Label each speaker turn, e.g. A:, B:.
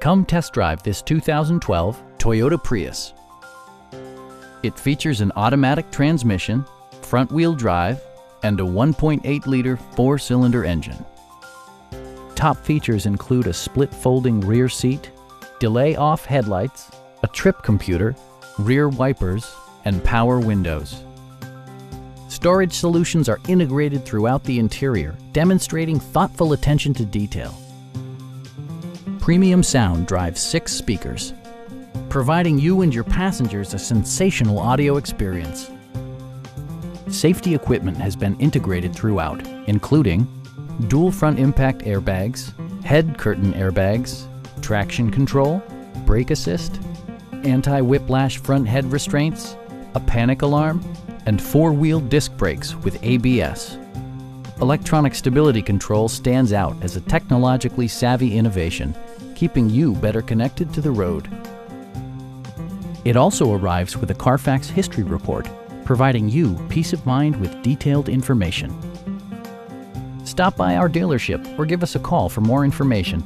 A: Come test drive this 2012 Toyota Prius. It features an automatic transmission, front-wheel drive, and a 1.8-liter four-cylinder engine. Top features include a split folding rear seat, delay-off headlights, a trip computer, rear wipers, and power windows. Storage solutions are integrated throughout the interior, demonstrating thoughtful attention to detail. Premium sound drives 6 speakers, providing you and your passengers a sensational audio experience. Safety equipment has been integrated throughout, including dual front impact airbags, head curtain airbags, traction control, brake assist, anti-whiplash front head restraints, a panic alarm, and 4-wheel disc brakes with ABS. Electronic stability control stands out as a technologically savvy innovation, keeping you better connected to the road. It also arrives with a Carfax history report, providing you peace of mind with detailed information. Stop by our dealership or give us a call for more information.